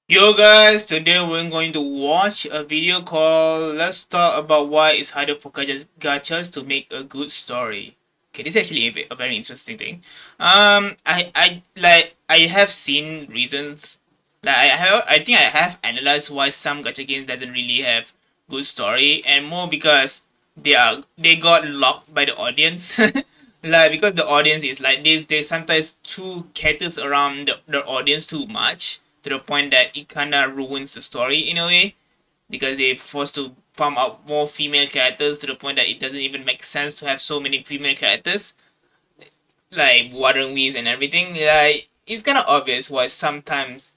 Yo guys, today we're going to watch a video called Let's Talk About Why It's Harder for Gachas to Make a Good Story. Okay, this is actually a very interesting thing. I have seen reasons. I think I have analyzed why some gacha games doesn't really have good story, and more because they got locked by the audience. Like because the audience is like this, they sometimes too caters around the audience too much to the point that it kind of ruins the story in a way because they forced to pump out more female characters to the point that it doesn't even make sense to have so many female characters like Water Weaves and everything. Like it's kind of obvious why sometimes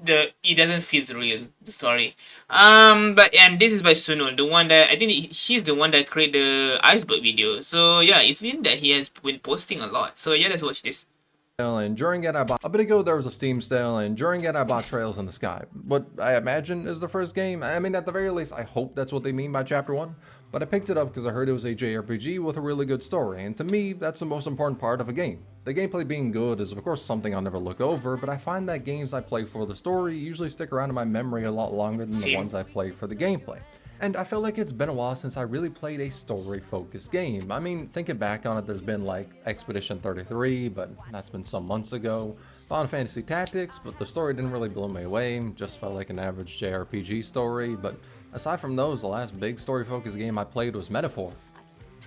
it doesn't feel real, the story. But and this is by Tsunul, the one that I think he's the one that created the iceberg video. So yeah, it's been that he has been posting a lot. So yeah, let's watch this. And during it I bought a bit ago there was a Steam sale, and during it I bought Trails in the Sky. What I imagine is the first game. I mean, at the very least, I hope that's what they mean by Chapter 1. But I picked it up because I heard it was a JRPG with a really good story, and to me, that's the most important part of a game. The gameplay being good is of course something I'll never look over, but I find that games I play for the story usually stick around in my memory a lot longer than the Same. ones I play for the gameplay. And I feel like it's been a while since I really played a story-focused game. I mean, thinking back on it, there's been like Expedition 33, but that's been some months ago. Final Fantasy Tactics, but the story didn't really blow me away, just felt like an average JRPG story. But aside from those, the last big story-focused game I played was Metaphor,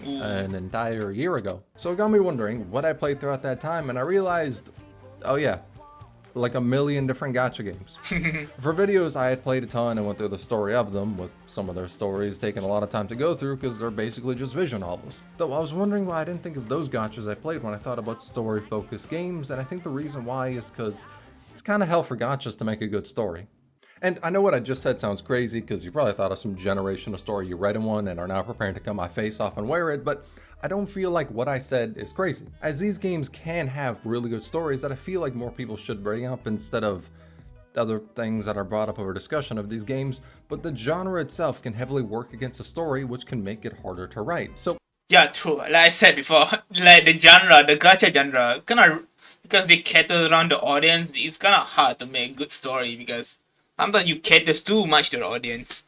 Ooh. an entire year ago. So it got me wondering what I played throughout that time, and I realized, oh yeah, like a million different gacha games. For videos, I had played a ton and went through the story of them, with some of their stories taking a lot of time to go through because they're basically just visual novels. Though I was wondering why I didn't think of those gachas I played when I thought about story-focused games, and I think the reason why is because it's kind of hell for gachas to make a good story. And I know what I just said sounds crazy because you probably thought of some generational story you read in one and are now preparing to cut my face off and wear it, but I don't feel like what I said is crazy, as these games can have really good stories that I feel like more people should bring up instead of other things that are brought up over discussion of these games, but the genre itself can heavily work against the story, which can make it harder to write. So Yeah, true. Like I said before, like the genre, the gacha genre, kind of because they cater around the audience, it's kind of hard to make good story because sometimes you cater too much to the audience.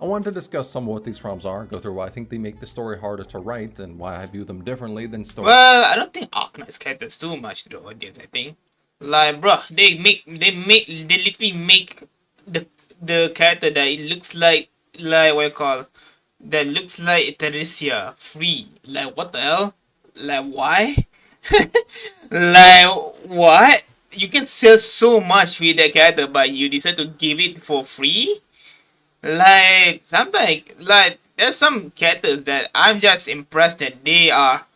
I want to discuss some of what these problems are, go through why I think they make the story harder to write, and why I view them differently than stories. Well, I don't think Arknights caters too much to the audience. I think, like, bro, they literally make the character that it looks like what you call that looks like Teresia free. Like, what the hell? Like, why? Like, what? You can sell so much with that character, but you decide to give it for free? Like, sometimes, like, there's some characters that I'm just impressed that they are,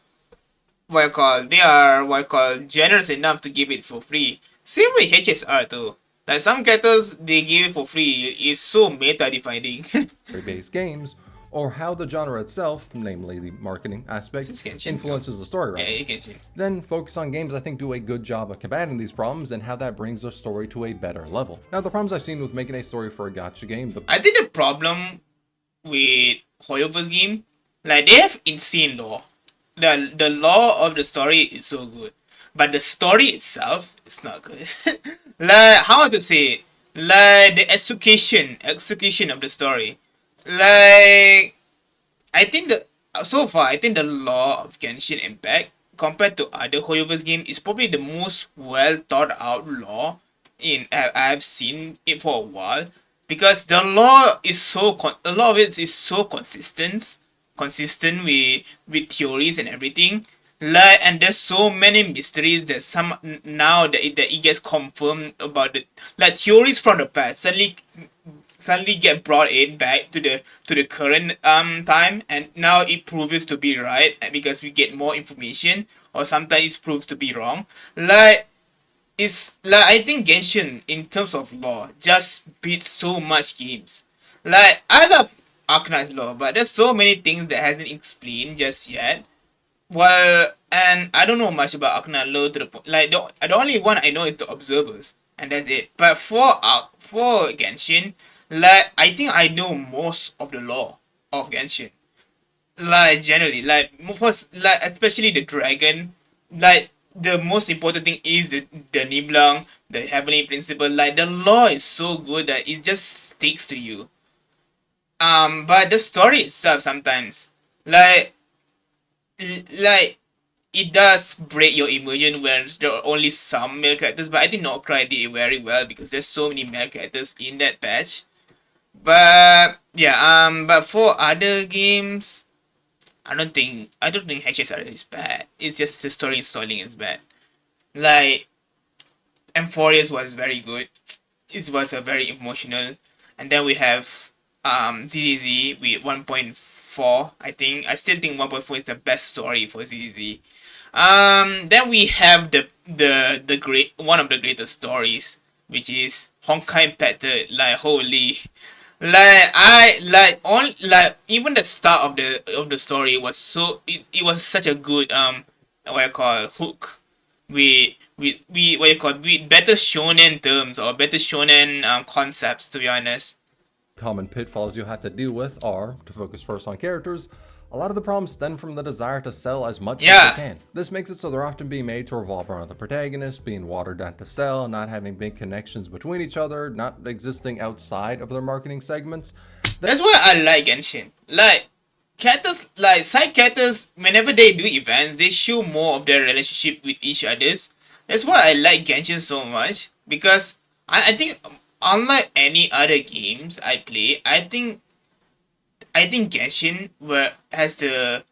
what you call, generous enough to give it for free. Same with HSR too. Like, some characters, they give it for free. It's so meta-defining. Based games, or how the genre itself, namely the marketing aspect, Since Genshin, influences the story yeah, writing. you can see. Then focus on games I think do a good job of combating these problems and how that brings the story to a better level. Now, the problems I've seen with making a story for a gacha game, I think the problem with Hoyover's game, like, they have insane lore. The lore of the story is so good, but the story itself is not good. Like, how to say it? Like, the execution of the story. Like, I think so far I think the lore of Genshin Impact compared to other Hoyover's game is probably the most well thought out lore I've seen it for a while, because the lore is a lot of it is so consistent with theories and everything. Like, and there's so many mysteries that some now that it gets confirmed about the, like, theories from the past suddenly get brought in back to the current time, and now it proves to be right because we get more information, or sometimes it proves to be wrong. Like, it's like, I think Genshin in terms of lore just beats so much games. Like, I love Arknight's lore, but there's so many things that hasn't explained just yet. Well, and I don't know much about Arknight lore to the point. Like, the only one I know is the observers, and that's it. But for Genshin, like, I think I know most of the lore of Genshin. Like, generally, like, first, like, especially the dragon, like, the most important thing is the Niblang, the Heavenly Principle. Like the law is so good that it just sticks to you. But the story itself sometimes, like, like it does break your immersion when there are only some male characters. But I think Nokrai did it very well because there's so many male characters in that patch. But yeah, but for other games, I don't think HSR is bad. It's just the story installing is bad. Like Emphorius was very good. It was a very emotional. And then we have ZZZ with 1.4. I still think 1.4 is the best story for ZZZ. Then we have the great one of the greatest stories, which is Honkai Impact. Like holy, like even the start of the story was it was such a good what I call hook with what you call with better shonen terms or better shonen concepts, to be honest. Common pitfalls you have to deal with are, to focus first on characters, a lot of the problems stem from the desire to sell as much as they Yeah, can. This makes it so they're often being made to revolve around the protagonist, being watered down to sell, not having big connections between each other, not existing outside of their marketing segments. that's why I like Genshin. Like characters, like side characters, whenever they do events, they show more of their relationship with each others. That's why I like Genshin so much because I think unlike any other games I play, I think Genshin where has the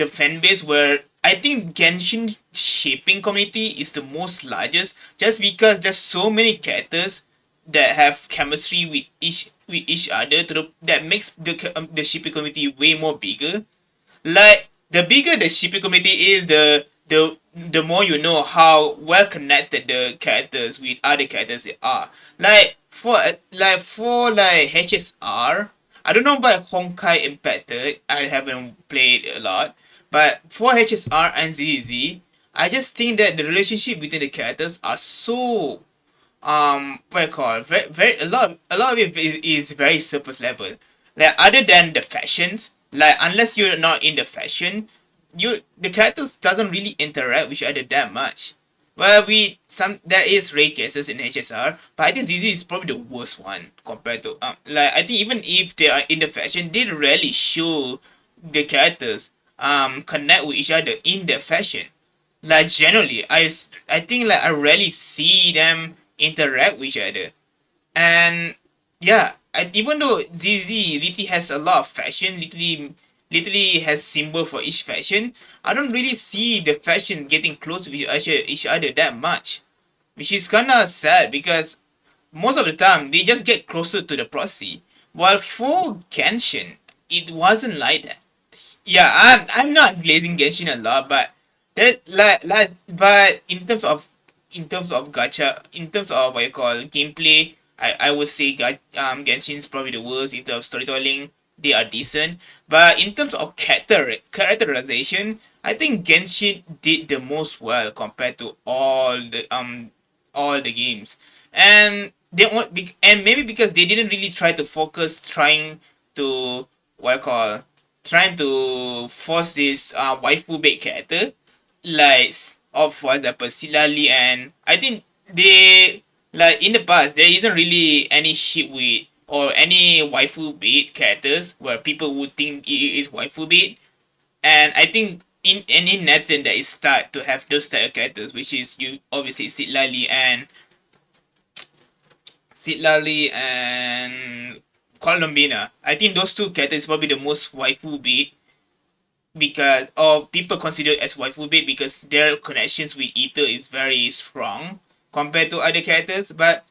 fan base where I think Genshin shaping community is the most largest just because there's so many characters that have chemistry with each other that makes the shipping community way more bigger. Like the bigger the shipping community is, the more you know how well connected the characters with other characters are. Like for HSR, I don't know about Honkai Impacted. I haven't played a lot, but for HSR and ZZ, I just think that the relationship between the characters are so what I call very a lot of it is very surface level. Like other than the fashions, like unless you're not in the fashion, the characters doesn't really interact with each other that much. Well, we some there is rare cases in HSR, but I think ZZ is probably the worst one compared to like I think even if they are in the fashion, they rarely show the characters connect with each other in their fashion. Like generally, I think like I rarely see them interact with each other. And yeah, even though ZZ literally has a lot of fashion, literally has symbol for each fashion, I don't really see the fashion getting close to each other that much, which is kinda sad because most of the time they just get closer to the proxy. While for Genshin, it wasn't like that. Yeah, I'm not glazing Genshin a lot, but that but in terms of gacha, in terms of what you call gameplay, I would say Genshin is probably the worst. In terms of storytelling, they are decent, but in terms of characterization, I think Genshin did the most well compared to all the games, and they want and maybe because they didn't really try to focus trying to what I call trying to force this waifu bait character like of for example Silali, and I think they like in the past there isn't really any ship with or any waifu bait characters where people would think it is waifu bait, and I think in Nathan that is start to have those type of characters, which is you obviously Sitlali and Colombina. I think those two characters probably the most waifu bait because or people consider as waifu bait because their connections with Ether is very strong compared to other characters. But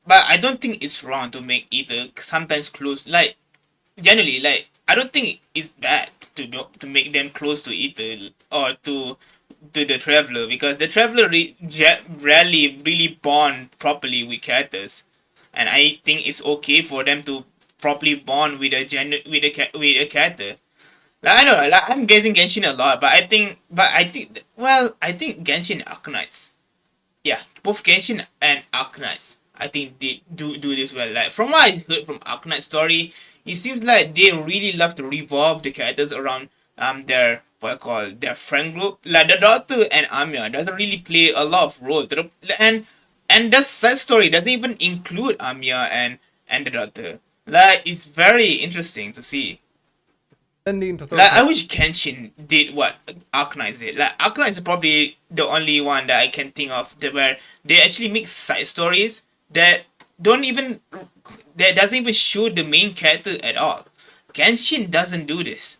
I don't think it's wrong to make Ether sometimes close. Like generally, like I don't think it's bad to make them close to Ether or to the Traveler because the Traveler rarely really bond properly with characters, and I think it's okay for them to properly bond with with a character. Like I know, like I'm guessing Genshin a lot, I think Genshin Arknights, yeah, both Genshin and Arknights, I think they do this well. Like from what I heard from Arknight's story, it seems like they really love to revolve the characters around their what I call their friend group. Like the daughter and Amia doesn't really play a lot of role. And the side story doesn't even include Amia and the daughter. Like it's very interesting to see. Ending to throw Like I some wish Genshin did what Arknights did. Like Arknights is probably the only one that I can think of where they actually make side stories that don't even that doesn't even show the main character at all. Genshin doesn't do this,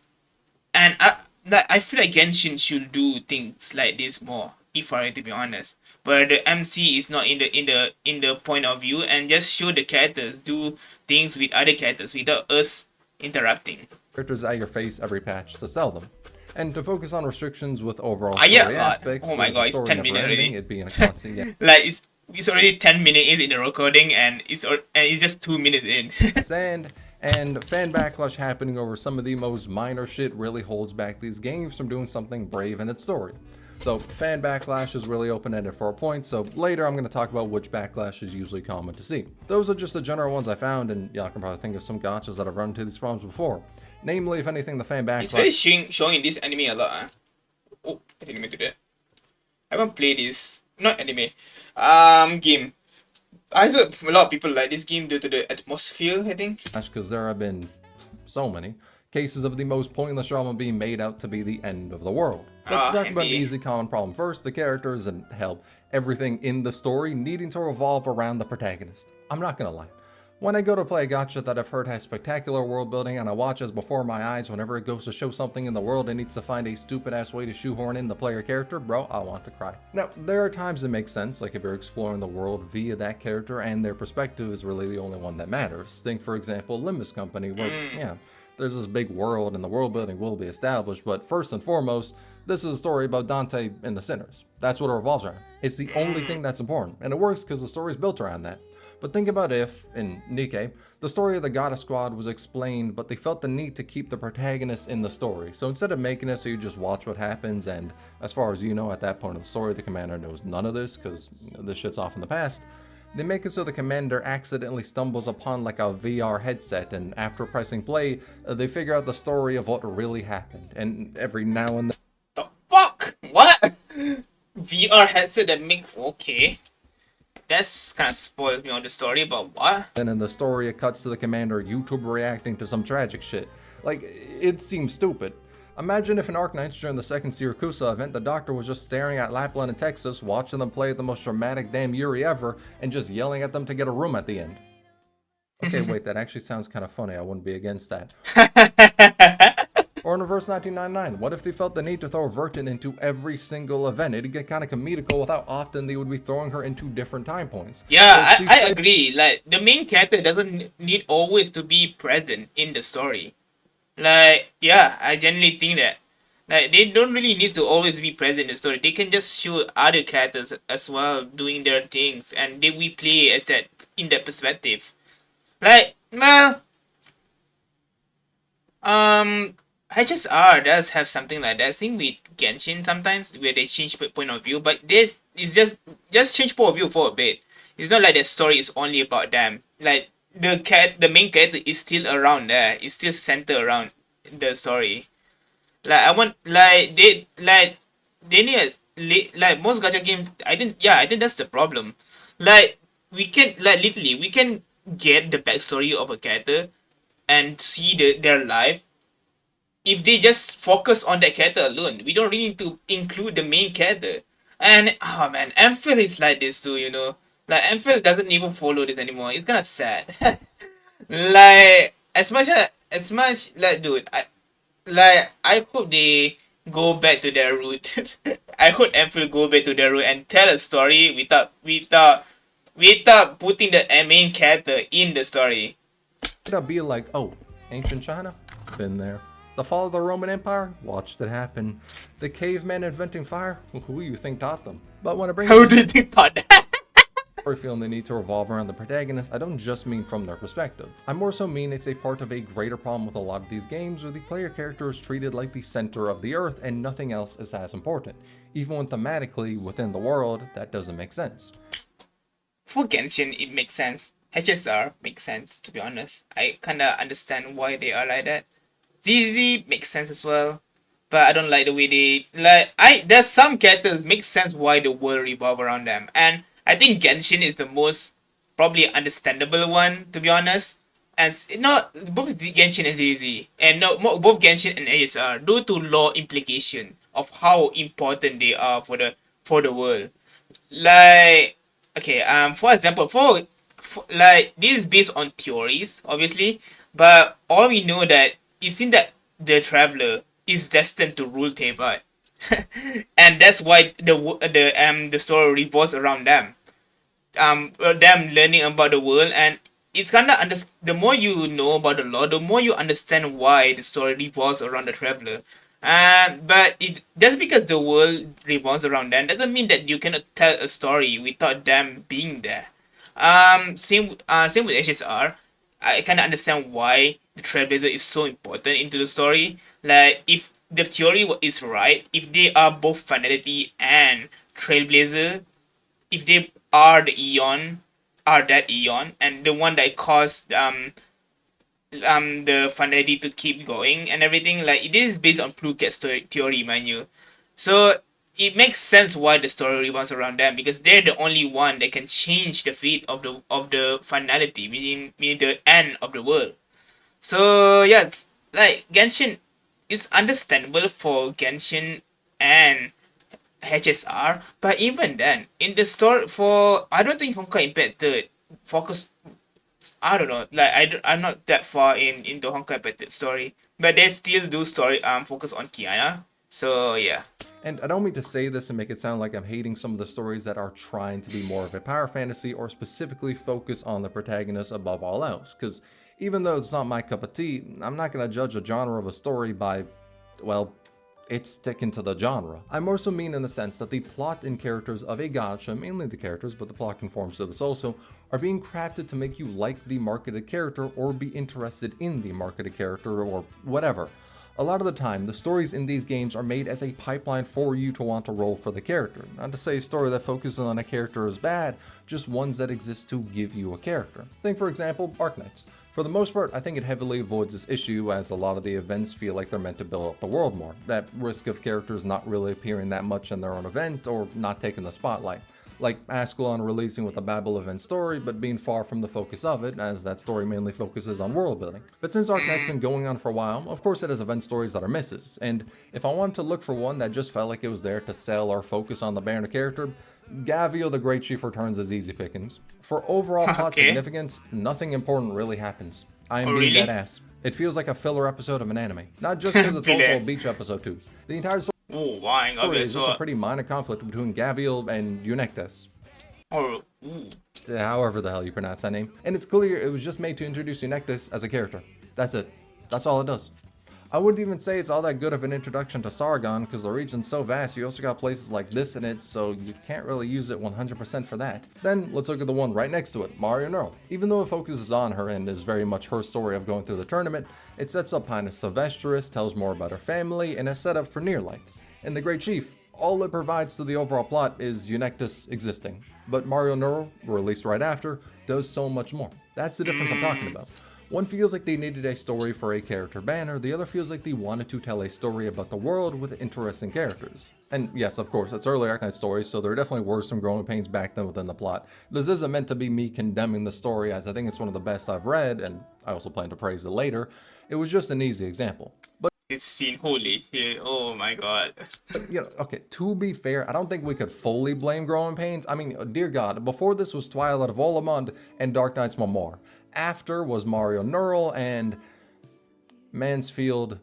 and I feel like Genshin should do things like this more. If I were to be honest, but the MC is not in the point of view and just show the characters do things with other characters without us interrupting. characters at your face every patch to sell them. And to focus on restrictions with overall Ah, yeah, story aspects, oh my with god, the it's story 10 never minutes ending, already. it being a constant Like it's already 10 minutes in the recording and it's just 2 minutes in. sand, and fan backlash happening over some of the most minor shit really holds back these games from doing something brave in its story. Though fan backlash is really open-ended for a point, so later I'm going to talk about which backlash is usually common to see. Those are just the general ones I found, and y'all can probably think of some gotchas that have run into these problems before. Namely, if anything, the fan It's very backlash... showing this anime a lot. Oh, I didn't mean to do that. I haven't played this, not anime, game. I heard a lot of people like this game due to the atmosphere, I think. because there have been so many cases of the most pointless drama being made out to be the end of the world. Let's talk about an indeed. easy common problem first, the characters and hell, everything in the story needing to revolve around the protagonist. I'm not gonna lie. When I go to play a gacha that I've heard has spectacular world building and I watch as before my eyes whenever it goes to show something in the world and needs to find a stupid ass way to shoehorn in the player character, bro, I want to cry. Now, there are times it makes sense, like if you're exploring the world via that character and their perspective is really the only one that matters. Think for example Limbus Company where, yeah, there's this big world and the world building will be established, but first and foremost, this is a story about Dante and the sinners. That's what it revolves around. It's the only thing that's important, and it works because the story is built around that. But think about if, in Nikkei, the story of the Gata Squad was explained, but they felt the need to keep the protagonist in the story. So instead of making it so you just watch what happens, and as far as you know, at that point of the story, the commander knows none of this, because this shit's off in the past, they make it so the commander accidentally stumbles upon like a VR headset, and after pressing play, they figure out the story of what really happened. And every now and then, The fuck? What? VR headset that makes okay. That's kind of spoils me on the story, but what? then in the story it cuts to the commander YouTube reacting to some tragic shit. Like, it seems stupid. Imagine if in Arknights during the second Siracusa event, the doctor was just staring at Lapland and Texas, watching them play the most dramatic damn Yuri ever, and just yelling at them to get a room at the end. Okay, wait, that actually sounds kind of funny. I wouldn't be against that. Or in Reverse 1999, what if they felt the need to throw Vertin into every single event? It'd get kind of comical with how often they would be throwing her into different time points. Yeah, So I agree. Like, the main character doesn't need always to be present in the story. Like, yeah, I genuinely think that. Like, they don't really need to always be present in the story. They can just show other characters as well doing their things, and we play as that in that perspective. Like, well, HSR does have something like that. Same with Genshin sometimes, where they change point of view, but this is just change point of view for a bit. It's not like the story is only about them. Like the main character is still around there. It's still centered around the story. Like I want they need like most gacha games. I think that's the problem. Like we can literally we can get the backstory of a character and see their life if they just focus on that character alone. We don't really need to include the main character. And oh man, Amphill is like this too, you know. Like Amphill doesn't even follow this anymore. It's kind of sad. Like as much like dude, I hope they go back to their root. I hope Amphill go back to their root and tell a story without putting the main character in the story. it'll be like, oh, ancient China? Been there. The fall of the Roman Empire? Watched it happen. The cavemen inventing fire? Who you think taught them? But when it brings How do you think thought that? story feeling the need to revolve around the protagonist, I don't just mean from their perspective. I more so mean it's a part of a greater problem with a lot of these games where the player character is treated like the center of the earth and nothing else is as important. Even when thematically, within the world, that doesn't make sense. For Genshin, it makes sense. HSR makes sense, to be honest. I kinda understand why they are like that. ZZ makes sense as well. but I don't like the way they like. I there's some characters make sense why the world revolve around them, and I think Genshin is the most probably understandable one, to be honest. And not both Genshin and ZZ, and no both Genshin and ASR due to law implication of how important they are for the world. Like okay, for example, for like this is based on theories, obviously, but all we know that it seems that the traveler is destined to rule Teyvat, and that's why the story revolves around them. Them learning about the world, and it's kind of the more you know about the law, the more you understand why the story revolves around the traveler. But it just because the world revolves around them doesn't mean that you cannot tell a story without them being there. Same with HSR. I kind of understand why the trailblazer is so important into the story. Like if the theory is right, if they are both finality and trailblazer, if they are the Eon, are that Eon, and the one that caused the finality to keep going and everything, like it is based on Pluket's theory, mind you. So it makes sense why the story revolves around them because they're the only one that can change the fate of the finality, meaning the end of the world. So yeah, it's like Genshin is understandable for Genshin and HSR, but even then, in the story for I don't think Honkai Impact Third focus. I don't know, like I'm not that far into Honkai Impact Third story, but they still do story focus on Kiana. So yeah. And I don't mean to say this and make it sound like I'm hating some of the stories that are trying to be more of a power fantasy or specifically focus on the protagonist above all else, because even though it's not my cup of tea, I'm not going to judge a genre of a story by, well, it's sticking to the genre. I more so mean in the sense that the plot and characters of a gacha, mainly the characters, but the plot conforms to this also, are being crafted to make you like the marketed character or be interested in the marketed character or whatever. A lot of the time, the stories in these games are made as a pipeline for you to want to roll for the character. Not to say a story that focuses on a character is bad, just ones that exist to give you a character. Think for example, Arknights. For the most part, I think it heavily avoids this issue as a lot of the events feel like they're meant to build up the world more. That risk of characters not really appearing that much in their own event or not taking the spotlight. Like Ascalon releasing with a Babel event story, but being far from the focus of it, as that story mainly focuses on world building. But since Arknight's been going on for a while, of course it has event stories that are misses, and if I wanted to look for one that just felt like it was there to sell or focus on the banner character, Gavio the Great Chief Returns is easy pickings. For overall plot significance, nothing important really happens. I am being dead ass. It feels like a filler episode of an anime. Not just because it's also a beach episode too. The entire story is just a pretty minor conflict between Gabriel and Eunectes. However the hell you pronounce that name. And it's clear it was just made to introduce Eunectes as a character. That's it. That's all it does. I wouldn't even say it's all that good of an introduction to Sargon because the region's so vast, you also got places like this in it, so you can't really use it 100% for that. Then let's look at the one right next to it, Mario Neural. Even though it focuses on her and is very much her story of going through the tournament, it sets up Pinus Sylvestris, tells more about her family, and is set up for Nearlight. In The Great Chief, all it provides to the overall plot is Eunectes existing. But Mario Neural, released right after, does so much more. That's the difference I'm talking about. One feels like they needed a story for a character banner, the other feels like they wanted to tell a story about the world with interesting characters. And yes, of course, it's early Arknight stories, so there definitely were some growing pains back then within the plot. This isn't meant to be me condemning the story, as I think it's one of the best I've read, and I also plan to praise it later. It was just an easy example. But it's seen, holy shit, oh my god. But, you know, okay, to be fair, I don't think we could fully blame growing pains. I mean, dear God, before this was Twilight of Olamund and Dark Knight's Memoir. After was Mario Neural and Mansfield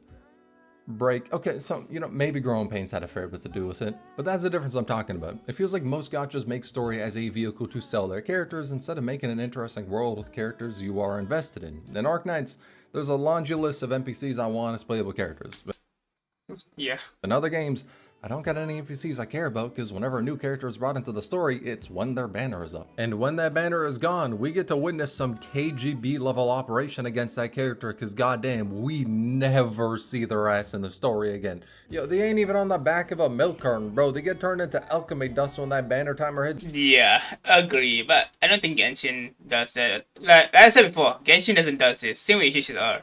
Break. Okay, so, you know, maybe Growing Pains had a fair bit to do with it, but that's the difference I'm talking about. It feels like most gachas make story as a vehicle to sell their characters instead of making an interesting world with characters you are invested in. In Arknights, there's a laundry list of NPCs I want as playable characters. But yeah. in other games, I don't got any NPCs I care about because whenever a new character is brought into the story, it's when their banner is up. And when that banner is gone, we get to witness some KGB level operation against that character because goddamn, we never see their ass in the story again. Yo, they ain't even on the back of a milk carton, bro. They get turned into alchemy dust when that banner timer hits. Yeah, agree, but I don't think Genshin does that. Like I said before, Genshin doesn't does this. Same with HSR.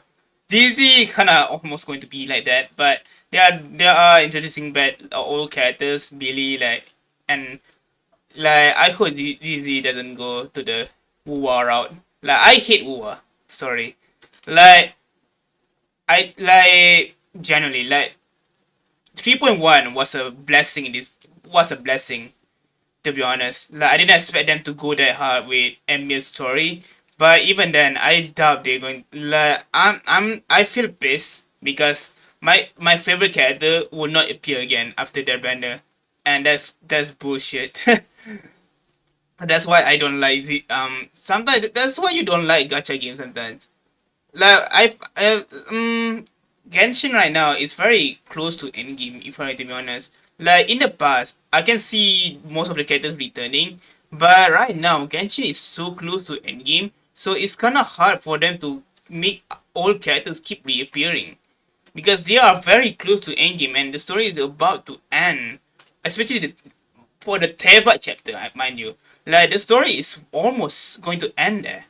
ZZ kinda almost going to be like that, but there are introducing bad old characters, Billy and I hope ZZ doesn't go to the Wua route. I hate Wua. Sorry. Like I generally 3.1 was a blessing in this was a blessing, to be honest. I didn't expect them to go that hard with Emil's story, but even then, I doubt they're going. I feel pissed because my favorite character will not appear again after their banner, and that's bullshit. That's why I don't like the Sometimes that's why you don't like gacha games sometimes. I Genshin right now is very close to endgame, if I need to be honest. In the past, I can see most of the characters returning, but right now Genshin is so close to endgame, so it's kinda hard for them to make old characters keep reappearing. Because they are very close to endgame and the story is about to end. Especially for the Teva chapter, mind you. The story is almost going to end there.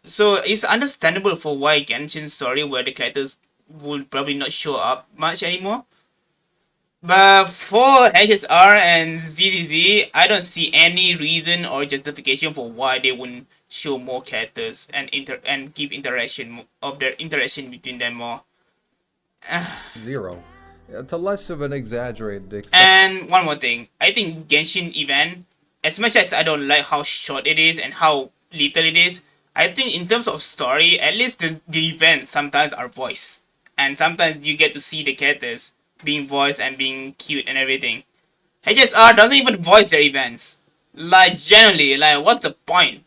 So it's understandable for why Genshin's story where the characters would probably not show up much anymore. But for HSR and ZZZ, I don't see any reason or justification for why they wouldn't show more characters and give interaction of their interaction between them more. Zero. To less of an exaggerated extent. And one more thing, I think Genshin event, as much as I don't like how short it is and how little it is, I think in terms of story, at least the events sometimes are voiced, and sometimes you get to see the characters being voiced and being cute and everything. HSR doesn't even voice their events. Generally, what's the point?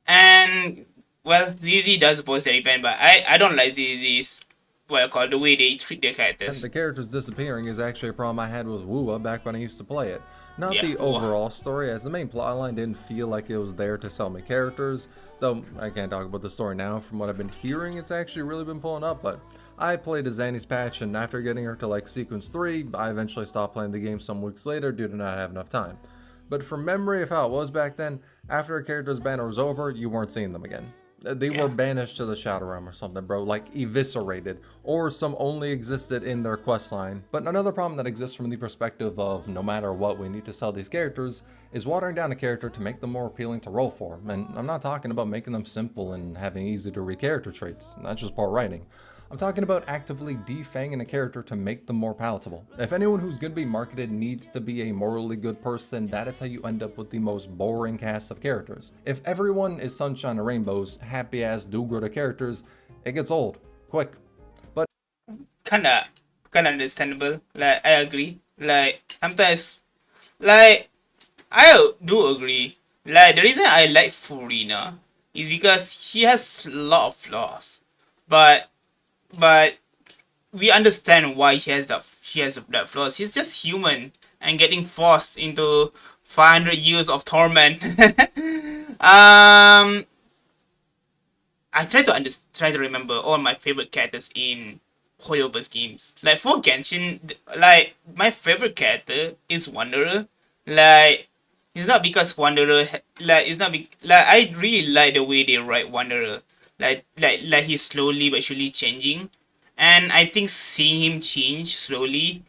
And well, ZZ does voice their event, but I don't like ZZ's called the way they treat their And characters. the characters disappearing is actually a problem I had with Wua back when I used to play it. Not Yeah, the overall story, as the main plotline didn't feel like it was there to sell me characters, though I can't talk about the story now. From what I've been hearing, it's actually really been pulling up, but I played as Zanny's patch, and after getting her to sequence 3, I eventually stopped playing the game some weeks later due to not have enough time. But from memory of how it was back then, after a character's banner was over, you weren't seeing them again. They were yeah. banished to the Shadow Realm or something, bro, eviscerated, or some only existed in their questline. But another problem that exists from the perspective of no matter what we need to sell these characters is watering down a character to make them more appealing to roll for. And I'm not talking about making them simple and having easy to read character traits, that's just poor writing. I'm talking about actively defanging a character to make them more palatable. If anyone who's going to be marketed needs to be a morally good person, that is how you end up with the most boring cast of characters. If everyone is sunshine and rainbows, happy-ass do-gooder characters, it gets old, quick. But Kinda understandable. I agree. Sometimes, like I do agree. The reason I like Furina is because she has a lot of flaws, but but we understand why she has that flaws. She's just human and getting forced into 500 years of torment. I try to remember all my favorite characters in Hoyoverse games. For Genshin, my favorite character is Wanderer. Like it's not because Wanderer it's not I really like the way they write Wanderer. He's slowly but surely changing, and I think seeing him change slowly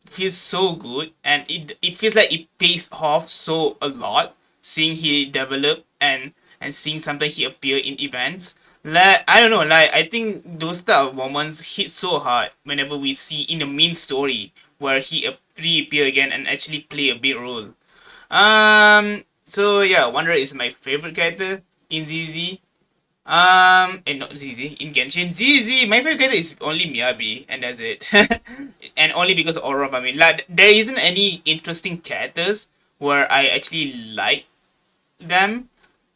feels so good, and it feels like it pays off so a lot seeing he develop and seeing sometimes he appear in events. I don't know, I think those type of moments hit so hard whenever we see in the main story where he reappear again and actually play a big role. So yeah, Wanderer is my favorite character in ZZ. And not ZZ, in Genshin. ZZ, my favorite character is only Miyabi, and that's it. And only because of Aura, I mean, there isn't any interesting characters where I actually like them.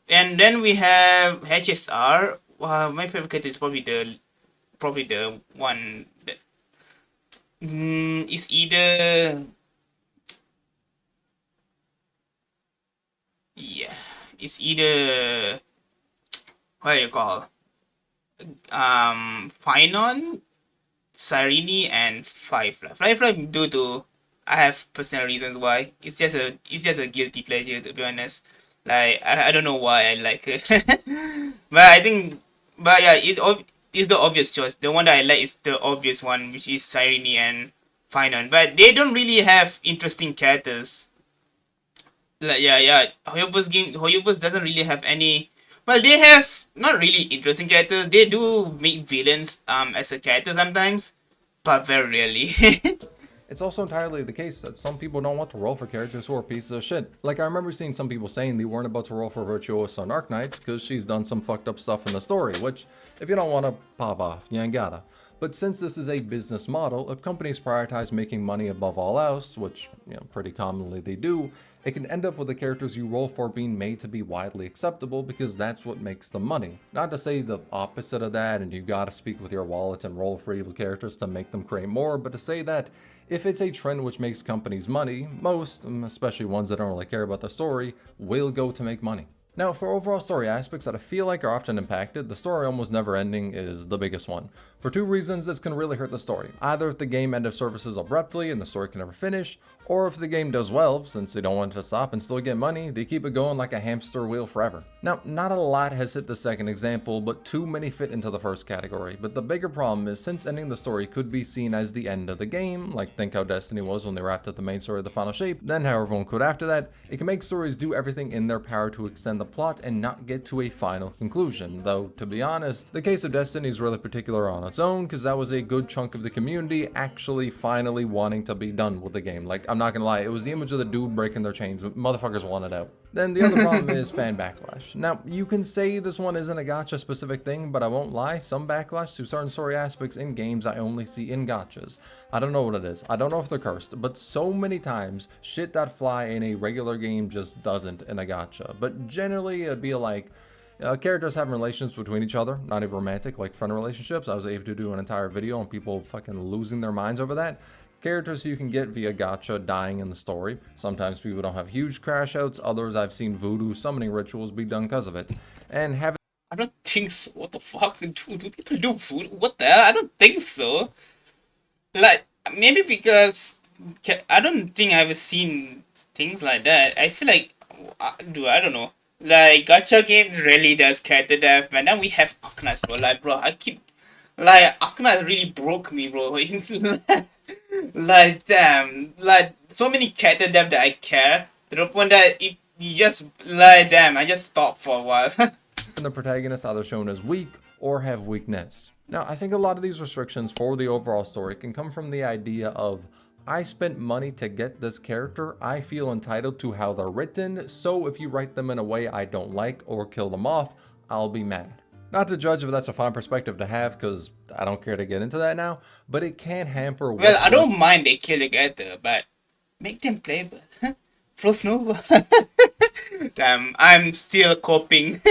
And then we have HSR. My favorite character is probably the one that is either yeah, it's either what do you call Finon, Sarini, and Firefly. Firefly due to I have personal reasons why. It's just a guilty pleasure, to be honest. I don't know why I like her. But I think But yeah, it's the obvious choice. The one that I like is the obvious one, which is Cyrene and Finon. But they don't really have interesting characters. Like yeah. Hoyoverse doesn't really have any. Well, they have not really interesting characters. They do make villains as a character sometimes, but very rarely. It's also entirely the case that some people don't want to roll for characters who are pieces of shit. Like, I remember seeing some people saying they weren't about to roll for Virtuosa on Arknights because she's done some fucked up stuff in the story, which, if you don't want to pop off, you ain't gotta. But since this is a business model, if companies prioritize making money above all else, which, pretty commonly they do, it can end up with the characters you roll for being made to be widely acceptable because that's what makes them money. Not to say the opposite of that and you gotta speak with your wallet and roll for evil characters to make them create more, but to say that if it's a trend which makes companies money, most, especially ones that don't really care about the story, will go to make money. Now, for overall story aspects that I feel like are often impacted, the story almost never ending is the biggest one. For two reasons, this can really hurt the story. Either if the game end of services abruptly and the story can never finish, or if the game does well, since they don't want it to stop and still get money, they keep it going like a hamster wheel forever. Now, not a lot has hit the second example, but too many fit into the first category. But the bigger problem is since ending the story could be seen as the end of the game, like think how Destiny was when they wrapped up the main story of the final shape, then how everyone could after that, it can make stories do everything in their power to extend the plot and not get to a final conclusion. Though, to be honest, the case of Destiny is really particular on its own, because that was a good chunk of the community actually finally wanting to be done with the game. Like, I'm not gonna lie, it was the image of the dude breaking their chains, motherfuckers wanted out. Then the other problem is fan backlash. Now, you can say this one isn't a gacha specific thing, but I won't lie, some backlash to certain story aspects in games I only see in gachas. I don't know what it is, I don't know if they're cursed, but so many times, shit that fly in a regular game just doesn't in a gacha. But generally, it'd be like, characters having relations between each other, not even romantic, like friend relationships. I was able to do an entire video on people fucking losing their minds over that. Characters you can get via gacha dying in the story. Sometimes people don't have huge crash outs, others I've seen voodoo summoning rituals be done because of it. And having I don't think so. What the fuck? Do people do food? What the hell? I don't think so. Like, maybe because I don't think I've seen things like that. I feel like, I don't know. Like, gacha games really does character death, but then we have Aknas, bro. Like, bro, Aknas really broke me, bro. Like, damn. Like, so many character death that I care, to the point that it you just, like, damn, I just stopped for a while. the protagonists either shown as weak or have weakness. Now, I think a lot of these restrictions for the overall story can come from the idea of I spent money to get this character, I feel entitled to how they're written, so if you write them in a way I don't like or kill them off, I'll be mad. Not to judge if that's a fine perspective to have, because I don't care to get into that now, but it can hamper Well, I don't mind they kill the character, but make them playable. Frost Nova. Damn, I'm still coping.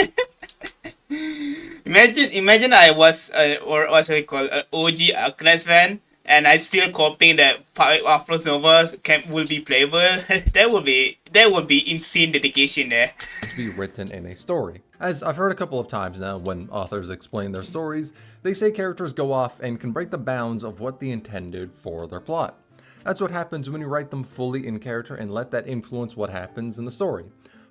Imagine I was or what's it called, an OG Arknights fan, and I still coping that Frost Nova will be playable. that would be insane dedication there. To be written in a story. As I've heard a couple of times now, when authors explain their stories, they say characters go off and can break the bounds of what they intended for their plot. That's what happens when you write them fully in character and let that influence what happens in the story.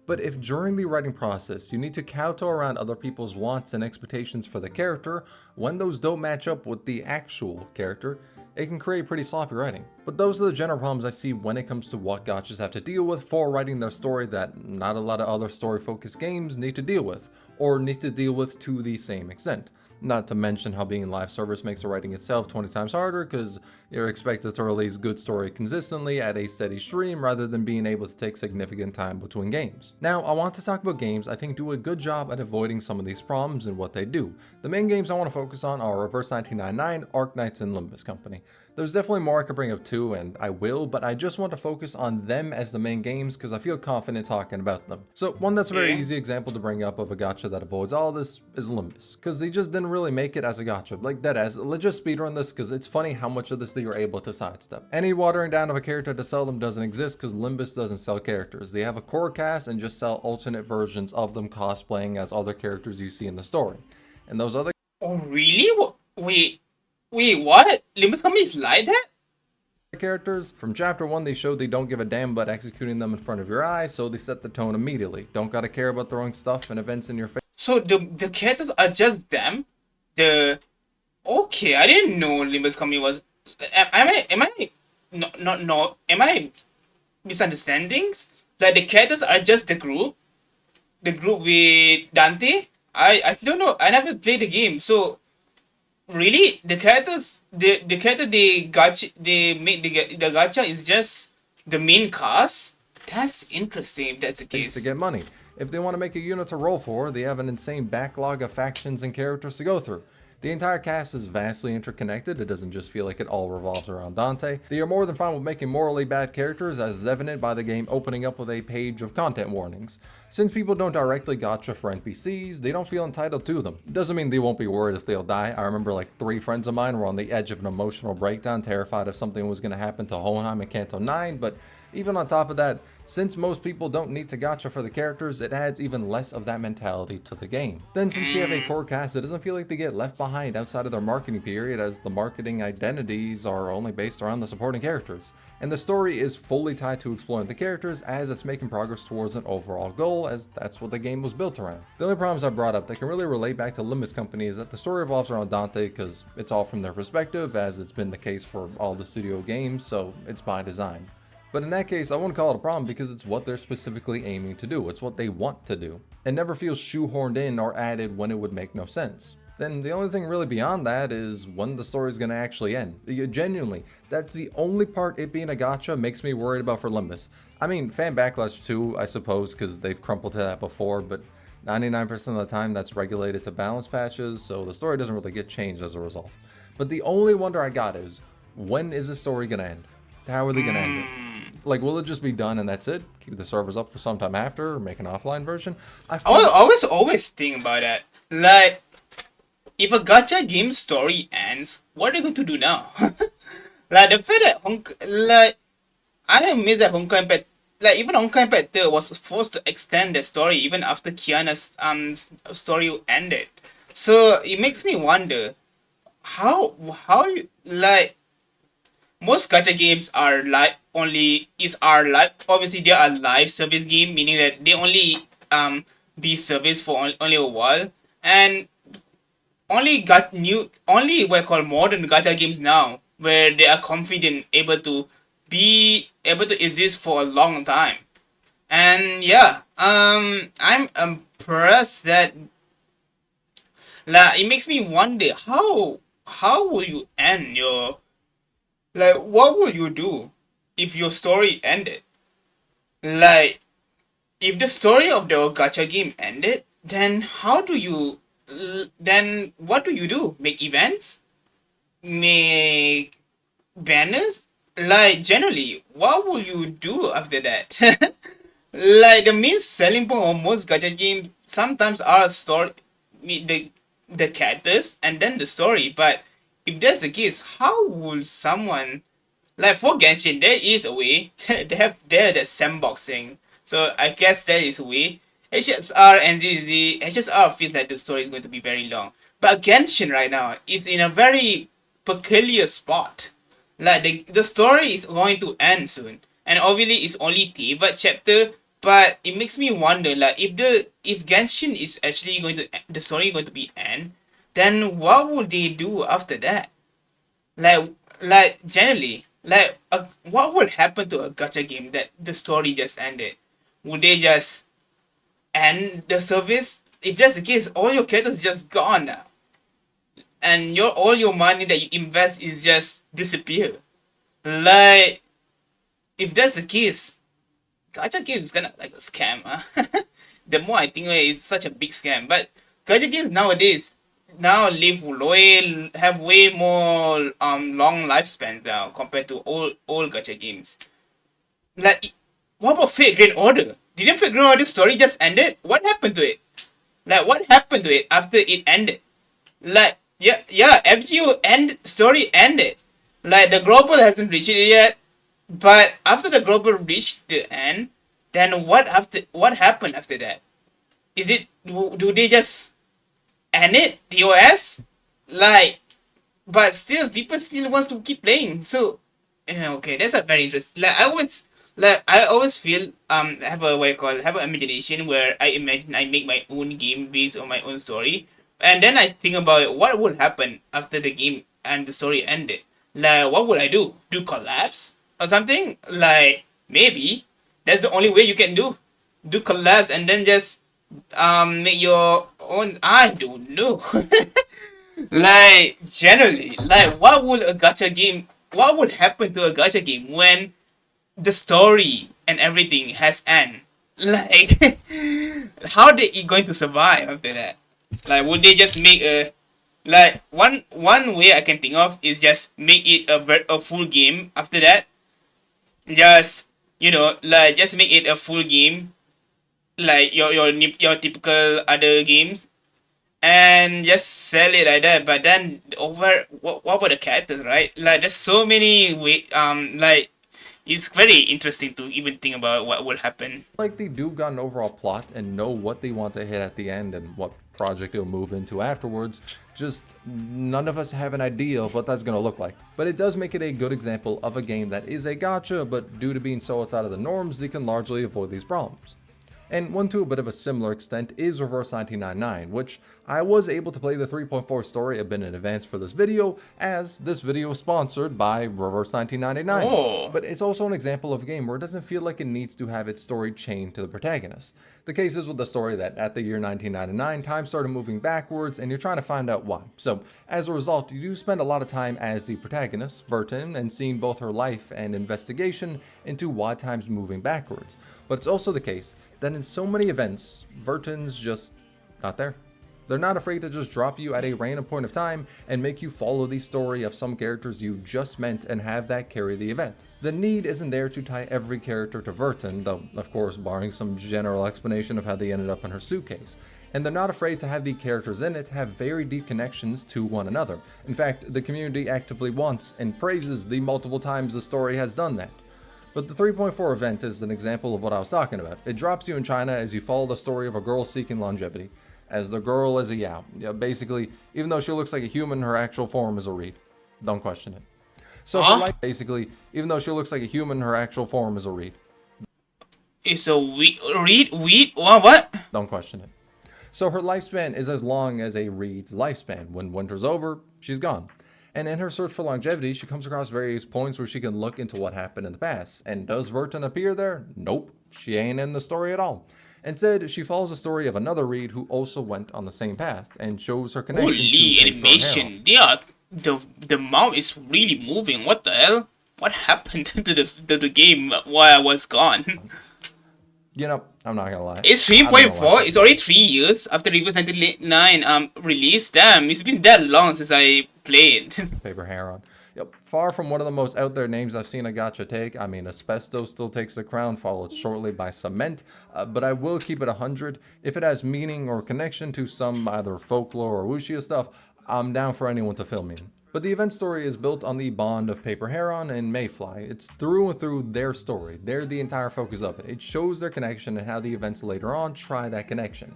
But if during the writing process you need to kowtow around other people's wants and expectations for the character, when those don't match up with the actual character, it can create pretty sloppy writing. But those are the general problems I see when it comes to what gachas have to deal with for writing their story that not a lot of other story-focused games need to deal with, or need to deal with to the same extent. Not to mention how being in live service makes the writing itself 20 times harder because you're expected to release good story consistently at a steady stream rather than being able to take significant time between games. Now, I want to talk about games I think do a good job at avoiding some of these problems and what they do. The main games I want to focus on are Reverse 1999, Arknights, and Limbus Company. There's definitely more I could bring up too, and I will, but I just want to focus on them as the main games because I feel confident talking about them. So one that's a very easy example to bring up of a gacha that avoids all this is Limbus, because they just didn't really make it as a gacha. Like deadass, let's just speedrun this because it's funny how much of this they were able to sidestep. Any watering down of a character to sell them doesn't exist because Limbus doesn't sell characters. They have a core cast and just sell alternate versions of them cosplaying as other characters you see in the story. And those other Oh, really? Wait, what? Limbus Company is like that? characters from chapter 1 they showed they don't give a damn about executing them in front of your eyes, so they set the tone immediately. Don't gotta care about throwing stuff and events in your face. So the characters are just them. The Okay, I didn't know Limbus Company was. Am I no am I misunderstandings? Like the characters are just the group with Dante. I don't know. I never played the game, so really the characters the character they made the gacha is just the main cast. That's interesting if that's the Things to case. get money. If they want to make a unit to roll for, they have an insane backlog of factions and characters to go through. The entire cast is vastly interconnected, it doesn't just feel like it all revolves around Dante. They are more than fine with making morally bad characters, as is evident by the game opening up with a page of content warnings. Since people don't directly gacha for NPCs, they don't feel entitled to them. Doesn't mean they won't be worried if they'll die. I remember like 3 friends of mine were on the edge of an emotional breakdown, terrified if something was going to happen to Hohenheim and Canto 9, but even on top of that, since most people don't need to gacha for the characters, it adds even less of that mentality to the game. Then since you have a core cast, it doesn't feel like they get left behind outside of their marketing period, as the marketing identities are only based around the supporting characters. And the story is fully tied to exploring the characters as it's making progress towards an overall goal, as that's what the game was built around. The only problems I brought up that can really relate back to Limbus Company is that the story revolves around Dante because it's all from their perspective, as it's been the case for all the studio games, so it's by design. But in that case, I wouldn't call it a problem because it's what they're specifically aiming to do. It's what they want to do. It never feels shoehorned in or added when it would make no sense. Then the only thing really beyond that is when the story's gonna actually end. Genuinely, that's the only part it being a gacha makes me worried about for Limbus. I mean, fan backlash too, I suppose, because they've crumpled to that before, but 99% of the time that's regulated to balance patches, so the story doesn't really get changed as a result. But the only wonder I got is, when is the story gonna end? How are they gonna end it? Like, will it just be done and that's it? Keep the servers up for some time after, or make an offline version? I was always think about that. Like, if a gacha game story ends, what are they going to do now? Like the fact that like I miss that Honkai Impact. Like even Honkai Impact 2 was forced to extend the story even after Kiana's story ended. So it makes me wonder how you like most gacha games are like only is are live. Obviously they are live service game, meaning that they only be service for only a while, and only what I call modern gacha games now where they are confident able to exist for a long time. And yeah, I'm impressed that like it makes me wonder how will you end your like what will you do if your story ended? Like if the story of the gacha game ended, then then what do you do? Make events? Make banners? Like generally, what will you do after that? Like the main selling point of most gacha games sometimes are story the characters and then the story. But if that's the case, how will someone like for Genshin there is a way. They have that sandboxing. So I guess that is a way. HSR and ZZ HSR feels like the story is going to be very long. But Genshin right now is in a very peculiar spot. Like the story is going to end soon. And obviously it's only Teyvat chapter, but it makes me wonder like if Genshin is actually going to the story going to be end, then what would they do after that? Like generally, what would happen to a gacha game that the story just ended? Would they just end the service? If that's the case, all your characters just gone now, and all your money that you invest is just disappear. Like if that's the case, gacha games is kind of like a scam, huh? The more I think about it, it's such a big scam. But gacha games nowadays now live loyal, have way more long lifespans now compared to old gacha games. Like, what about Fate Grand Order? Didn't Fate Grand Order story just ended? What happened to it? Like, what happened to it after it ended? Like, yeah, FGO end story ended. Like, the global hasn't reached it yet, but after the global reached the end, then what happened after that? Is it do they just end it DOS? Like, but still people still wants to keep playing. So okay, that's a very interesting. Like I was Like I always feel have a what you call have an imagination where I imagine I make my own game based on my own story, and then I think about it, what would happen after the game and the story ended. Like what would I do? Do collapse or something? Like maybe that's the only way you can do collapse and then just make your own. I don't know. Like generally, like what would a gacha game? What would happen to a gacha game when the story and everything has end? Like, how they going to survive after that? Like, would they just make a like one way I can think of is just make it a full game after that? Just like just make it a full game like your typical other games and just sell it like that. But then over what about the characters, right? Like there's so many like it's very interesting to even think about what will happen. Like they do got an overall plot and know what they want to hit at the end and what project it'll move into afterwards. Just none of us have an idea of what that's going to look like. But it does make it a good example of a game that is a gacha, but due to being so outside of the norms, they can largely avoid these problems. And one to a bit of a similar extent is Reverse 1999, which I was able to play the 3.4 story a bit in advance for this video, as this video is sponsored by Reverse 1999. Oh, But it's also an example of a game where it doesn't feel like it needs to have its story chained to the protagonist. The case is with the story that at the year 1999, time started moving backwards and you're trying to find out why. So as a result, you do spend a lot of time as the protagonist, Vertin, and seeing both her life and investigation into why time's moving backwards. But it's also the case that in so many events, Vertin's just not there. They're not afraid to just drop you at a random point of time and make you follow the story of some characters you just met and have that carry the event. The need isn't there to tie every character to Vertin, though of course barring some general explanation of how they ended up in her suitcase. And they're not afraid to have the characters in it have very deep connections to one another. In fact, the community actively wants and praises the multiple times the story has done that. But the 3.4 event is an example of what I was talking about. It drops you in China as you follow the story of a girl seeking longevity, as the girl is a Yao. Yeah, basically, even though she looks like a human, her actual form is a reed. Don't question it. So her life, basically, even though she looks like a human, her actual form is a reed. it's a weed what? Don't question it. So her lifespan is as long as a reed's lifespan. When winter's over, she's gone. And in her search for longevity, she comes across various points where she can look into what happened in the past. And does Vertin appear there? Nope. She ain't in the story at all. Instead, she follows the story of another reed who also went on the same path and shows her connection Holy to animation! Yeah, the mouth is really moving. What the hell? What happened to the game while I was gone? You know, I'm not gonna lie. It's I don't know 3.4. why. It's already 3 years after Reverse 99 release. Damn, it's been that long since I played. Paper Heron. Yep, far from one of the most out there names I've seen a gacha take. I mean, Asbestos still takes the crown, followed shortly by Cement, but I will keep it 100. If it has meaning or connection to some either folklore or wuxia stuff, I'm down for anyone to fill me in. But the event story is built on the bond of Paper Heron and Mayfly. It's through and through their story. They're the entire focus of it. It shows their connection and how the events later on try that connection.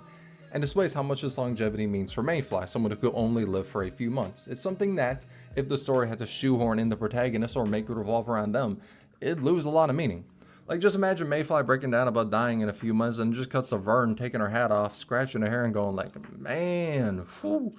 And displays how much this longevity means for Mayfly, someone who could only live for a few months. It's something that, if the story had to shoehorn in the protagonist or make it revolve around them, it'd lose a lot of meaning. Like, just imagine Mayfly breaking down about dying in a few months and just cuts to Vern taking her hat off, scratching her hair and going like, man, whew.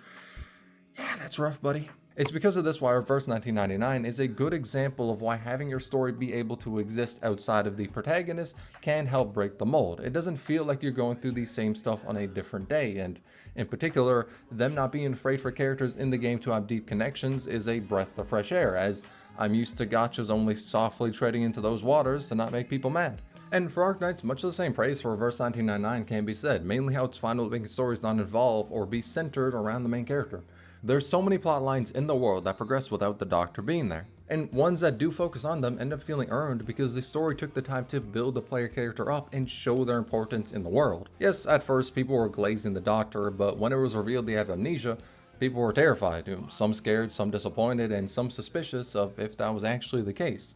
Yeah, that's rough, buddy. It's because of this why Reverse 1999 is a good example of why having your story be able to exist outside of the protagonist can help break the mold. It doesn't feel like you're going through the same stuff on a different day, and in particular, them not being afraid for characters in the game to have deep connections is a breath of fresh air, as I'm used to gachas only softly treading into those waters to not make people mad. And for Arknights, much of the same praise for Reverse 1999 can be said, mainly how it's fine with making stories not involve or be centered around the main character. There's so many plot lines in the world that progress without the Doctor being there. And ones that do focus on them end up feeling earned because the story took the time to build the player character up and show their importance in the world. Yes, at first people were glazing the Doctor, but when it was revealed they have amnesia, people were terrified. Some scared, some disappointed, and some suspicious of if that was actually the case.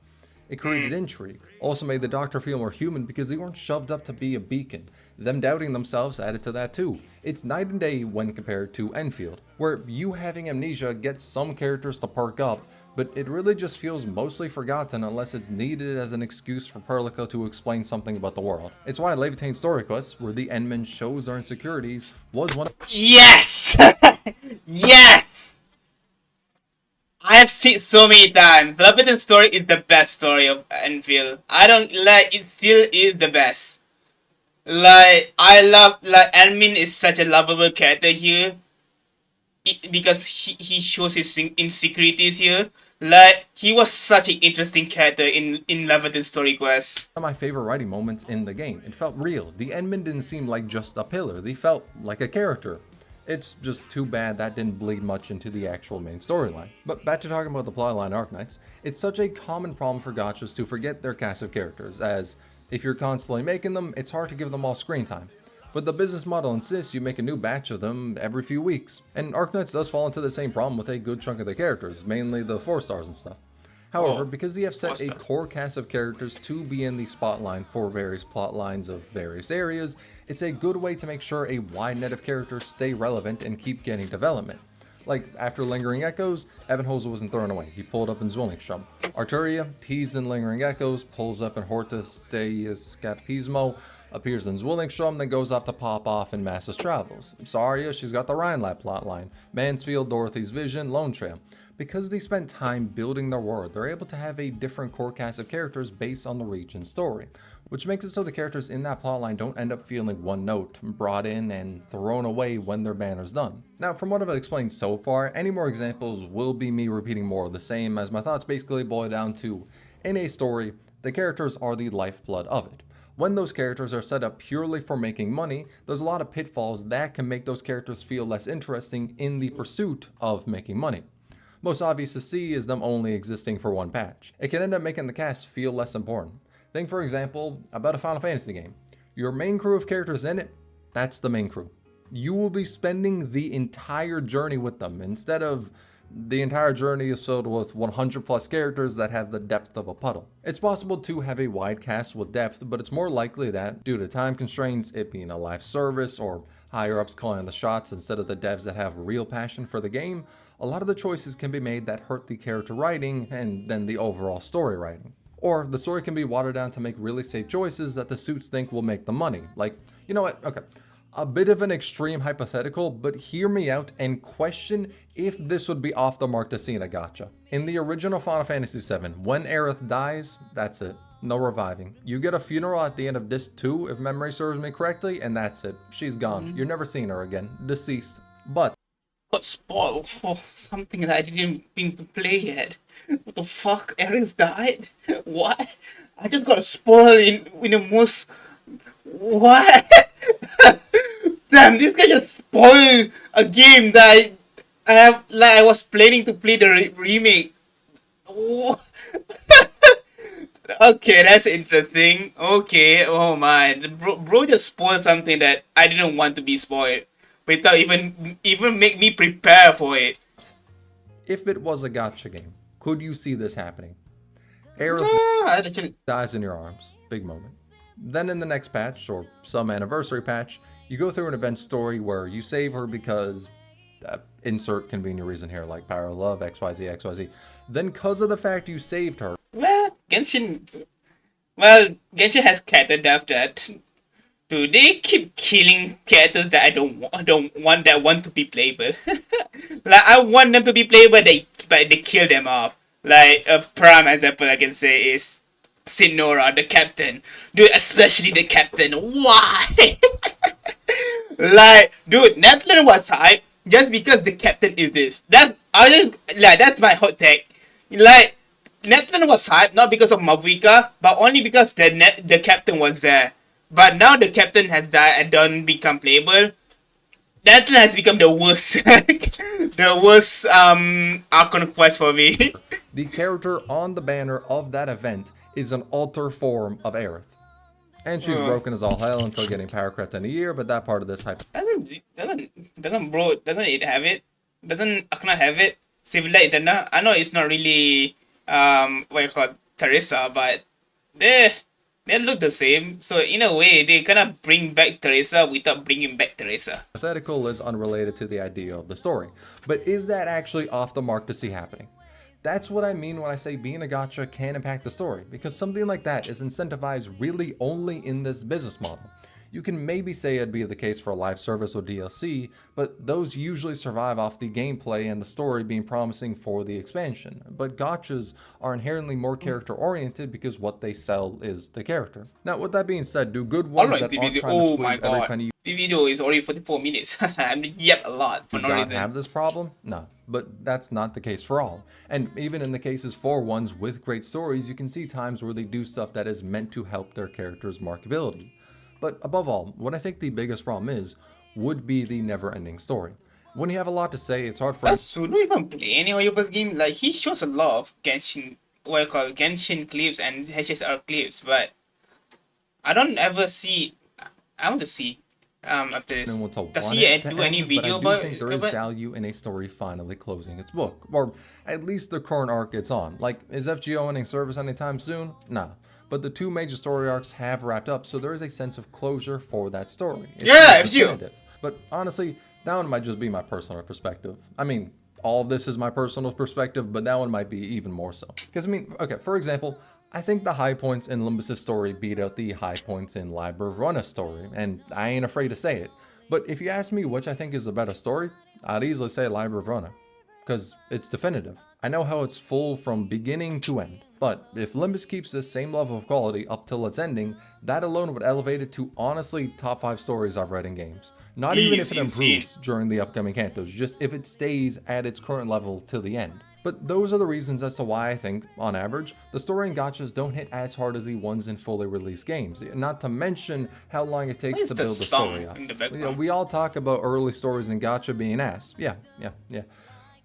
It created intrigue. Also made the Doctor feel more human because they weren't shoved up to be a beacon. Them doubting themselves added to that too. It's night and day when compared to Enfield, where you having amnesia gets some characters to perk up, but it really just feels mostly forgotten unless it's needed as an excuse for Perlica to explain something about the world. It's why Levitane's story quest, where the Endman shows their insecurities, was one of— Yes! Yes! I have seen so many times. The Forbidden Story is the best story of Enfield. I don't like it. Still is the best. Like I love like Elmin is such a lovable character here because he shows his insecurities here. Like he was such an interesting character in Leviathan Story Quest. my favorite writing moments in the game. It felt real. The Endman didn't seem like just a pillar. They felt like a character. It's just too bad that didn't bleed much into the actual main storyline. But back to talking about the plotline Arknights, it's such a common problem for gachas to forget their cast of characters, as if you're constantly making them, it's hard to give them all screen time. But the business model insists you make a new batch of them every few weeks. And Arknights does fall into the same problem with a good chunk of the characters, mainly the 4 stars and stuff. However, because they have set a core cast of characters to be in the spotlight for various plot lines of various areas, it's a good way to make sure a wide net of characters stay relevant and keep getting development. Like, after Lingering Echoes, Evanhosa wasn't thrown away, he pulled up in Zwillingsstrom. Arturia, teased in Lingering Echoes, pulls up in Hortus de Escapismo, appears in Zwillingsstrom, then goes off to pop off in Massa's Travels. Saria, she's got the Rhinelap plotline. Mansfield, Dorothy's Vision, Lone Trail. Because they spent time building their world, they're able to have a different core cast of characters based on the region's story, which makes it so the characters in that plotline don't end up feeling one note, brought in and thrown away when their banner's done. Now, from what I've explained so far, any more examples will be me repeating more of the same, as my thoughts basically boil down to, in a story, the characters are the lifeblood of it. When those characters are set up purely for making money, there's a lot of pitfalls that can make those characters feel less interesting in the pursuit of making money. Most obvious to see is them only existing for one patch. It can end up making the cast feel less important. Think, for example, about a Final Fantasy game. Your main crew of characters in it, that's the main crew. You will be spending the entire journey with them, instead of the entire journey is filled with 100 plus characters that have the depth of a puddle. It's possible to have a wide cast with depth, but it's more likely that, due to time constraints, it being a live service, or higher ups calling the shots instead of the devs that have real passion for the game, a lot of the choices can be made that hurt the character writing and then the overall story writing. Or the story can be watered down to make really safe choices that the suits think will make the money. Like, you know what, okay, a bit of an extreme hypothetical, but hear me out and question if this would be off the mark to see in a gacha. In the original Final Fantasy VII, when Aerith dies, that's it. No reviving. You get a funeral at the end of Disc 2, if memory serves me correctly, and that's it. She's gone. You're never seeing her again. Deceased. But Got spoiled for something that I didn't think to play yet. What the fuck? Aerith died? What? I just got spoiled in the most... What? Damn, this guy just spoiled a game that I was planning to play the remake. Okay, that's interesting. Okay, oh my, bro just spoiled something that I didn't want to be spoiled without even make me prepare for it. if it was a gacha game, could you see this happening? Aerith Actually, dies in your arms. Big moment. Then in the next patch, or some anniversary patch, you go through an event story where you save her because... insert convenient reason here, like power of love, XYZ, XYZ. Then because of the fact you saved her... Genshin has character death that... Do they keep killing characters that I don't want that want to be playable? Like I want them to be playable, but they kill them off. Like a prime example I can say is Sinora, the captain. Dude, especially the captain. Why? Like, dude, Netland was hype just because the captain is this. That's my hot take. Like, Netland was hype not because of Mavuika, but only because the captain was there. But now the captain has died and don't become playable. Netland has become the worst, the worst Archon quest for me. The character on the banner of that event is an alter form of Aerith. And she's broken as all hell until getting power crept in a year, but that part of this hype... Doesn't it have it? Doesn't Akna have it? Civilized Eternal? I know it's not really what you call Teresa, but they look the same. So in a way, they kind of bring back Teresa without bringing back Teresa. Hypothetical is unrelated to the idea of the story, but is that actually off the mark to see happening? That's what I mean when I say being a gacha can impact the story, because something like that is incentivized really only in this business model. You can maybe say it'd be the case for a live service or DLC, but those usually survive off the gameplay and the story being promising for the expansion. But gachas are inherently more character oriented because what they sell is the character. Now, with that being said, do good ones Alright, that the aren't video. trying to Oh my squeeze every god. penny The video is already 44 minutes. I'm yep a lot for do no God reason. have this problem? No, but that's not the case for all. And even in the cases for ones with great stories, you can see times where they do stuff that is meant to help their character's markability. But above all, what I think the biggest problem is, would be the never-ending story. When you have a lot to say, it's hard for Does Tsunul even play any Oyuba's game? Like, he shows a lot of Genshin, what I call Genshin clips and HSR clips, but I don't ever see. I want to see after this. anyone to Does want he it to do any end, but I video do about think there is value in a story finally closing its book, or at least the current arc it's on. Like, is FGO ending service anytime soon? Nah. But the two major story arcs have wrapped up, so there is a sense of closure for that story. It's Yeah, not FGO. definitive. But honestly, that one might just be my personal perspective. I mean, all of this is my personal perspective, but that one might be even more so. Because, I mean, okay, for example, I think the high points in Limbus' story beat out the high points in Liber of Runna's story, and I ain't afraid to say it. But if you ask me which I think is the better story, I'd easily say Liber of Runna, because it's definitive. I know how it's full from beginning to end. But if Limbus keeps this same level of quality up till its ending, that alone would elevate it to honestly top 5 stories I've read in games. Not even if it improves during the upcoming cantos, just if it stays at its current level till the end. But those are the reasons as to why I think, on average, the story in gachas don't hit as hard as the ones in fully released games. Not to mention how long it takes to build the story up. We all talk about early stories in gacha being ass. Yeah.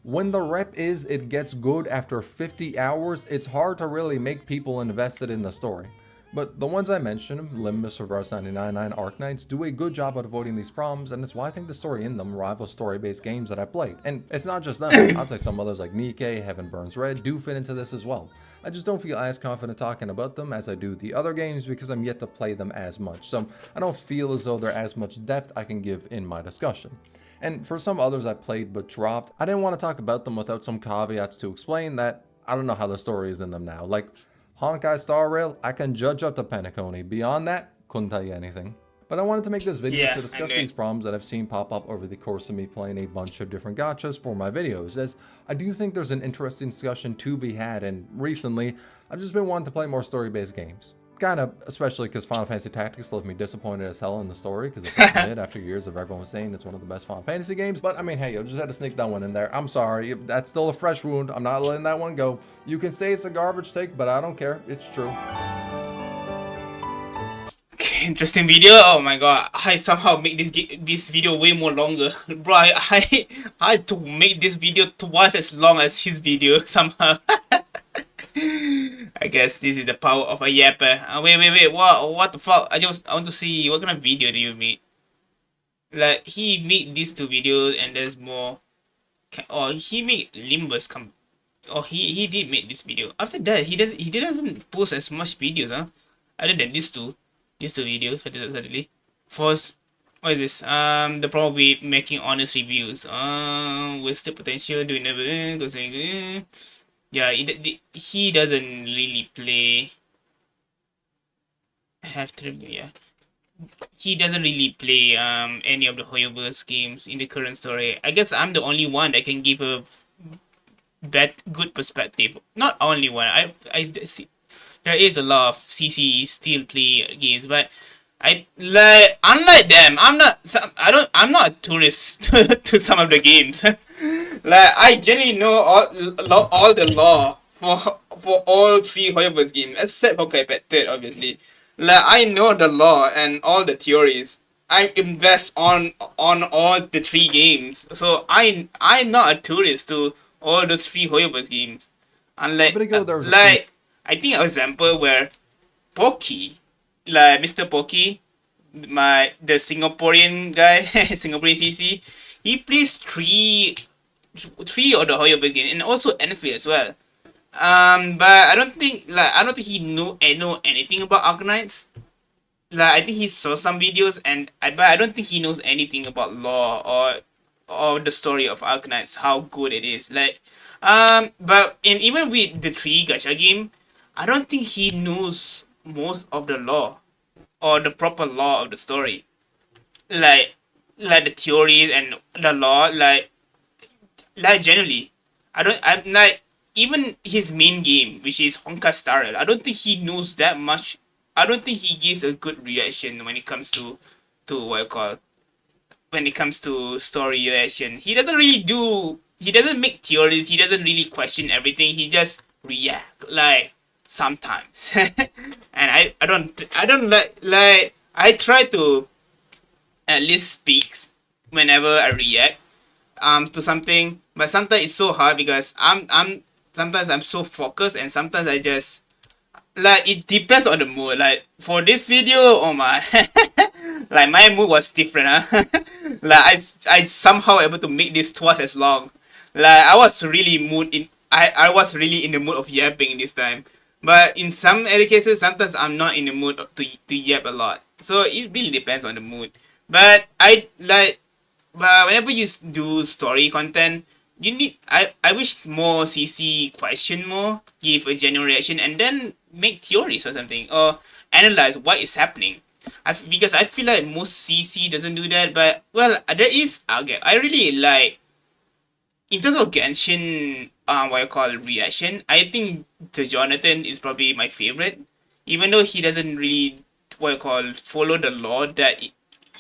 When the rep is it gets good after 50 hours, it's hard to really make people invested in the story. But the ones I mentioned, Limbus, Reverse 99, Arknights, do a good job at avoiding these problems, and it's why I think the story in them rivals story-based games that I've played. And it's not just them. I'd say some others like Nikke, Heaven Burns Red do fit into this as well. I just don't feel as confident talking about them as I do the other games because I'm yet to play them as much. So I don't feel as though there's as much depth I can give in my discussion. And for some others I played but dropped, I didn't want to talk about them without some caveats to explain that I don't know how the story is in them now. Like, Honkai Star Rail, I can judge up to Penacony. Beyond that, couldn't tell you anything. But I wanted to make this video to discuss these problems that I've seen pop up over the course of me playing a bunch of different gachas for my videos, as I do think there's an interesting discussion to be had, and recently, I've just been wanting to play more story-based games. Kind of, especially because Final Fantasy Tactics left me disappointed as hell in the story, because it's mid after years of everyone saying it's one of the best Final Fantasy games. But I mean, hey, I just had to sneak that one in there. I'm sorry, that's still a fresh wound. I'm not letting that one go. You can say it's a garbage take, but I don't care. It's true. Interesting video. Oh my god, I somehow make this video way more longer, bro. I had to make this video twice as long as his video somehow. I guess this is the power of a yapper. Wait, what the fuck? I want to see what kind of video do you make? Like, he made these 2 videos and there's more. Or he made Limbus come. Or he did make this video. After that, he doesn't post as much videos, huh? Other than these two videos, suddenly. First, what is this? The problem with making honest reviews. Wasted potential, doing everything, yeah, he doesn't really play. He doesn't really play any of the Hoyoverse games in the current story. I guess I'm the only one that can give a good perspective. Not only one. I see there is a lot of CC still play games, but unlike them, I'm not a tourist to some of the games. Like, I genuinely know all the lore for all 3 Hoyoverse games, except for Kaipet 3rd, obviously. Like, I know the lore and all the theories. I invest on all the 3 games, so I'm not a tourist to all those 3 Hoyoverse games. Unlike, I think an example where Poki, like Mr. Poki, the Singaporean guy, Singaporean CC, he plays 3 of the Hoyoverse games and also Enfield as well. But I don't think he know anything about Arknights. Like, I think he saw some videos but I don't think he knows anything about lore or of the story of Arknights, how good it is. Like, but and even with the three gacha game, I don't think he knows most of the lore or the proper lore of the story. Like, like the theories and the lore, like generally, I'm like even his main game, which is Honka Star Rail. I don't think he knows that much. I don't think he gives a good reaction when it comes to what I call when it comes to story reaction. He doesn't really do. He doesn't make theories. He doesn't really question everything. He just react like sometimes, and I don't like I try to at least speak whenever I react to something, but sometimes it's so hard because I'm sometimes I'm so focused and sometimes I just like it depends on the mood. Like for this video, oh my, like my mood was different, huh? Like I somehow able to make this twice as long. Like I was really mood in I was really in the mood of yapping this time. But in some other cases, sometimes I'm not in the mood to yap a lot. So it really depends on the mood. But I like but whenever you do story content, you need I wish more CC question more, give a genuine reaction, and then make theories or something or analyze what is happening. Because I feel like most CC doesn't do that, but well, there is okay. I really like in terms of Genshin, what I call reaction. I think the Jonathan is probably my favorite, even though he doesn't really what I call follow the law that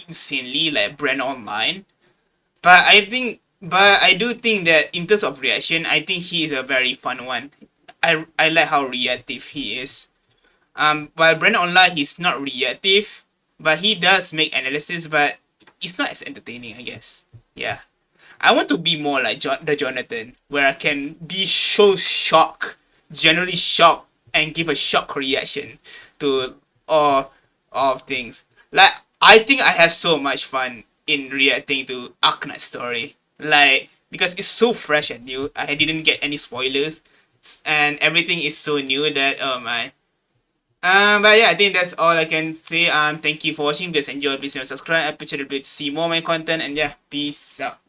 insanely like brand online. But I do think that in terms of reaction, I think he is a very fun one. I like how reactive he is. While Brandon Online, he's not reactive, but he does make analysis, but it's not as entertaining, I guess. Yeah, I want to be more like the Jonathan, where I can be so shocked, generally shocked, and give a shock reaction to all of things. Like I think I have so much fun in reacting to Arknight story. Like because it's so fresh and new. I didn't get any spoilers, and everything is so new that oh my. But yeah, I think that's all I can say. Thank you for watching. Please enjoy. Please subscribe. I appreciate it to see more of my content. And yeah, peace out.